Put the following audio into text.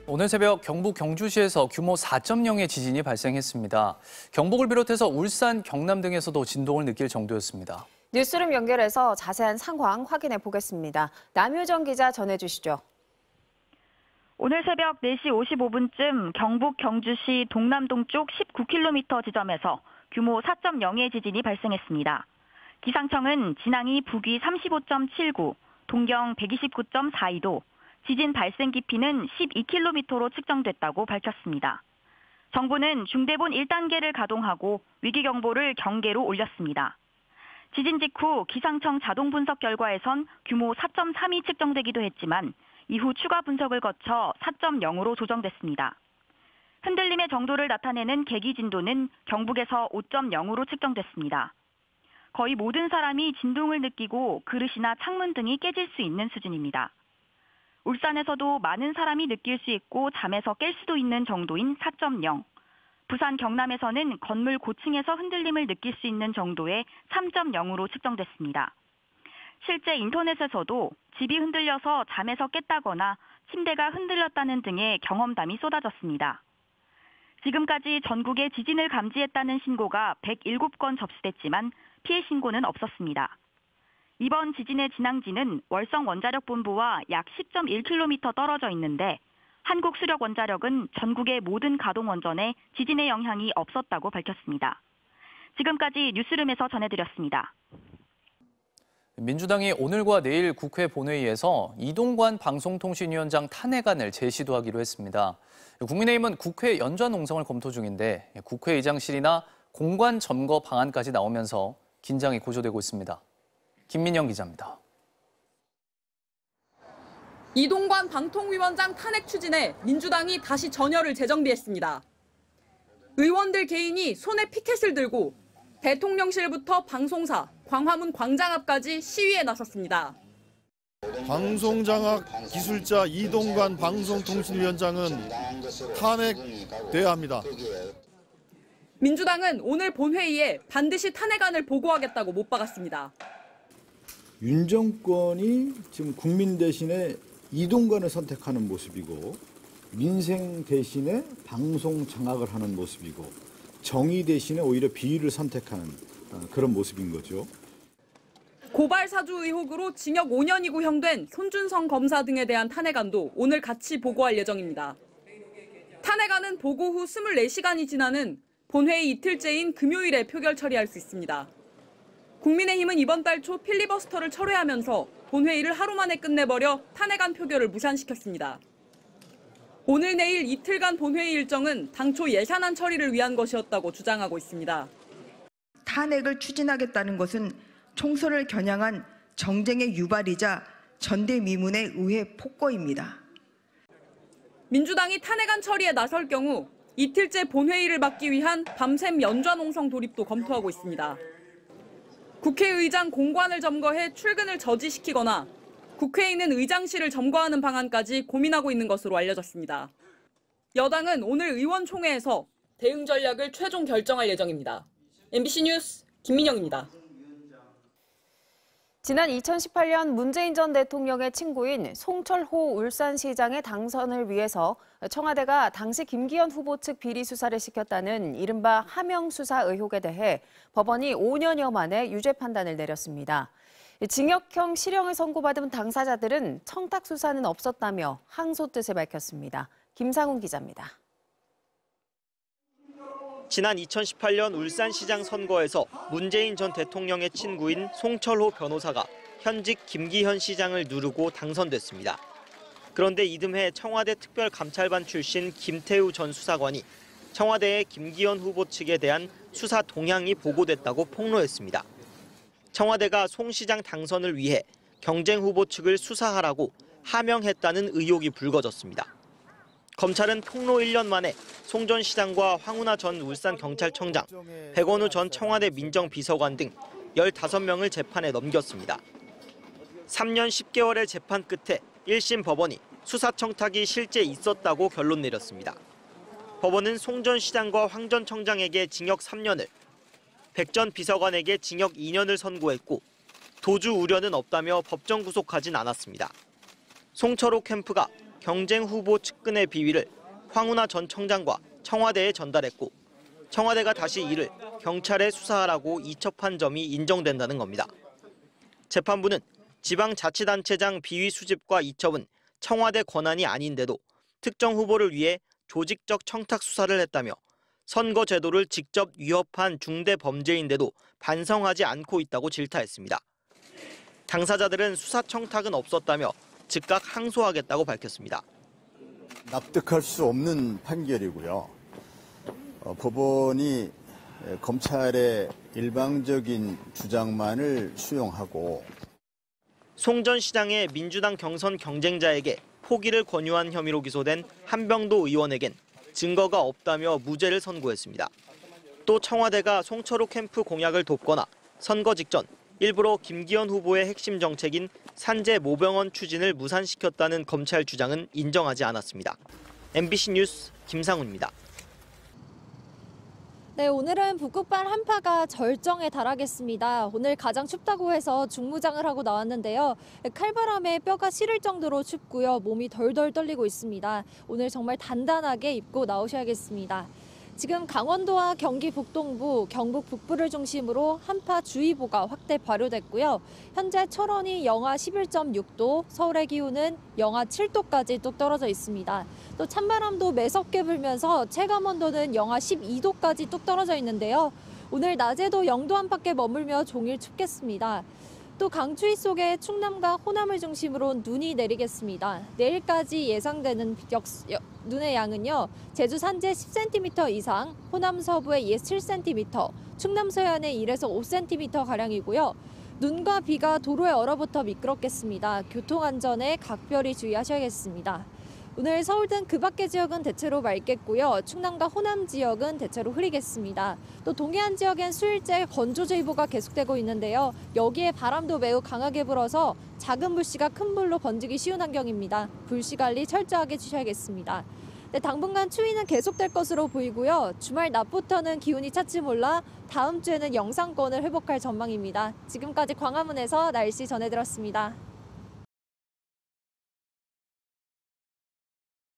오늘 새벽 경북 경주시에서 규모 4.0의 지진이 발생했습니다. 경북을 비롯해서 울산, 경남 등에서도 진동을 느낄 정도였습니다. 뉴스룸 연결해서 자세한 상황 확인해 보겠습니다. 남효정 기자 전해주시죠. 오늘 새벽 4시 55분쯤 경북 경주시 동남동쪽 19km 지점에서 규모 4.0의 지진이 발생했습니다. 기상청은 진앙이 북위 35.79, 동경 129.42도, 지진 발생 깊이는 12km로 측정됐다고 밝혔습니다. 정부는 중대본 1단계를 가동하고 위기경보를 경계로 올렸습니다. 지진 직후 기상청 자동 분석 결과에선 규모 4.3이 측정되기도 했지만 이후 추가 분석을 거쳐 4.0으로 조정됐습니다. 흔들림의 정도를 나타내는 계기 진도는 경북에서 5.0으로 측정됐습니다. 거의 모든 사람이 진동을 느끼고 그릇이나 창문 등이 깨질 수 있는 수준입니다. 울산에서도 많은 사람이 느낄 수 있고 잠에서 깰 수도 있는 정도인 4.0. 부산 경남에서는 건물 고층에서 흔들림을 느낄 수 있는 정도의 3.0으로 측정됐습니다. 실제 인터넷에서도 집이 흔들려서 잠에서 깼다거나 침대가 흔들렸다는 등의 경험담이 쏟아졌습니다. 지금까지 전국에 지진을 감지했다는 신고가 107건 접수됐지만 피해 신고는 없었습니다. 이번 지진의 진앙지는 월성원자력본부와 약 10.1km 떨어져 있는데 한국수력원자력은 전국의 모든 가동원전에 지진의 영향이 없었다고 밝혔습니다. 지금까지 뉴스룸에서 전해드렸습니다. 민주당이 오늘과 내일 국회 본회의에서 이동관 방송통신위원장 탄핵안을 재시도하기로 했습니다. 국민의힘은 국회 연좌 농성을 검토 중인데 국회의장실이나 공관 점거 방안까지 나오면서 긴장이 고조되고 있습니다. 김민영 기자입니다. 이동관 방통위원장 탄핵 추진에 민주당이 다시 전열을 재정비했습니다. 의원들 개인이 손에 피켓을 들고 대통령실부터 방송사, 광화문 광장 앞까지 시위에 나섰습니다. 방송장악 기술자 이동관 방송통신위원장은 탄핵돼야 합니다. 민주당은 오늘 본회의에 반드시 탄핵안을 보고하겠다고 못 박았습니다. 윤 정권이 지금 국민 대신에 이동관을 선택하는 모습이고 민생 대신에 방송 장악을 하는 모습이고 정의 대신에 오히려 비위를 선택하는 그런 모습인 거죠. 고발 사주 의혹으로 징역 5년이 구형된 손준성 검사 등에 대한 탄핵안도 오늘 같이 보고할 예정입니다. 탄핵안은 보고 후 24시간이 지나는 본회의 이틀째인 금요일에 표결 처리할 수 있습니다. 국민의힘은 이번 달 초 필리버스터를 철회하면서 본회의를 하루 만에 끝내버려 탄핵안 표결을 무산시켰습니다. 오늘 내일 이틀간 본회의 일정은 당초 예산안 처리를 위한 것이었다고 주장하고 있습니다. 탄핵을 추진하겠다는 것은 총선을 겨냥한 정쟁의 유발이자 전대미문의 의회 폭거입니다. 민주당이 탄핵안 처리에 나설 경우 이틀째 본회의를 막기 위한 밤샘 연좌 농성 돌입도 검토하고 있습니다. 국회의장 공관을 점거해 출근을 저지시키거나 국회에 있는 의장실을 점거하는 방안까지 고민하고 있는 것으로 알려졌습니다. 여당은 오늘 의원총회에서 대응 전략을 최종 결정할 예정입니다. MBC 뉴스 김민영입니다. 지난 2018년 문재인 전 대통령의 친구인 송철호 울산시장의 당선을 위해서 청와대가 당시 김기현 후보 측 비리 수사를 시켰다는 이른바 하명 수사 의혹에 대해 법원이 5년여 만에 유죄 판단을 내렸습니다. 징역형 실형을 선고받은 당사자들은 청탁 수사는 없었다며 항소 뜻을 밝혔습니다. 김상훈 기자입니다. 지난 2018년 울산시장 선거에서 문재인 전 대통령의 친구인 송철호 변호사가 현직 김기현 시장을 누르고 당선됐습니다. 그런데 이듬해 청와대 특별감찰반 출신 김태우 전 수사관이 청와대의 김기현 후보 측에 대한 수사 동향이 보고됐다고 폭로했습니다. 청와대가 송 시장 당선을 위해 경쟁 후보 측을 수사하라고 하명했다는 의혹이 불거졌습니다. 검찰은 폭로 1년 만에 송 전 시장과 황운하 전 울산경찰청장, 백원우 전 청와대 민정비서관 등 15명을 재판에 넘겼습니다. 3년 10개월의 재판 끝에 1심 법원이 수사 청탁이 실제 있었다고 결론 내렸습니다. 법원은 송 전 시장과 황 전 청장에게 징역 3년을, 백 전 비서관에게 징역 2년을 선고했고 도주 우려는 없다며 법정 구속하진 않았습니다. 송철호 캠프가 경쟁 후보 측근의 비위를 황운하 전 청장과 청와대에 전달했고 청와대가 다시 이를 경찰에 수사하라고 이첩한 점이 인정된다는 겁니다. 재판부는 지방자치단체장 비위 수집과 이첩은 청와대 권한이 아닌데도 특정 후보를 위해 조직적 청탁 수사를 했다며 선거 제도를 직접 위협한 중대 범죄인데도 반성하지 않고 있다고 질타했습니다. 당사자들은 수사 청탁은 없었다며 즉각 항소하겠다고 밝혔습니다. 납득할 수 없는 판결이고요. 법원이 검찰의 일방적인 주장만을 수용하고 송 전 시장의 민주당 경선 경쟁자에게 포기를 권유한 혐의로 기소된 한병도 의원에겐 증거가 없다며 무죄를 선고했습니다. 또 청와대가 송철호 캠프 공약을 돕거나 선거 직전 일부러 김기현 후보의 핵심 정책인 산재 모병원 추진을 무산시켰다는 검찰 주장은 인정하지 않았습니다. MBC 뉴스 김상훈입니다. 네, 오늘은 북극발 한파가 절정에 달하겠습니다. 오늘 가장 춥다고 해서 중무장을 하고 나왔는데요. 칼바람에 뼈가 시릴 정도로 춥고요. 몸이 덜덜 떨리고 있습니다. 오늘 정말 단단하게 입고 나오셔야겠습니다. 지금 강원도와 경기 북동부, 경북 북부를 중심으로 한파주의보가 확대 발효됐고요. 현재 철원이 영하 11.6도, 서울의 기온은 영하 7도까지 뚝 떨어져 있습니다. 또 찬바람도 매섭게 불면서 체감온도는 영하 12도까지 뚝 떨어져 있는데요. 오늘 낮에도 영도 안팎에 머물며 종일 춥겠습니다. 또 강추위 속에 충남과 호남을 중심으로 눈이 내리겠습니다. 내일까지 예상되는 눈의 양은요. 제주 산지 10cm 이상, 호남 서부에 7cm, 충남 서해안에 1에서 5cm가량이고요. 눈과 비가 도로에 얼어붙어 미끄럽겠습니다. 교통안전에 각별히 주의하셔야겠습니다. 오늘 서울 등 그 밖의 지역은 대체로 맑겠고요. 충남과 호남 지역은 대체로 흐리겠습니다. 또 동해안 지역엔 수일째 건조주의보가 계속되고 있는데요. 여기에 바람도 매우 강하게 불어서 작은 불씨가 큰 불로 번지기 쉬운 환경입니다. 불씨 관리 철저하게 주셔야겠습니다. 네, 당분간 추위는 계속될 것으로 보이고요. 주말 낮부터는 기온이 차츰 올라 다음 주에는 영상권을 회복할 전망입니다. 지금까지 광화문에서 날씨 전해드렸습니다.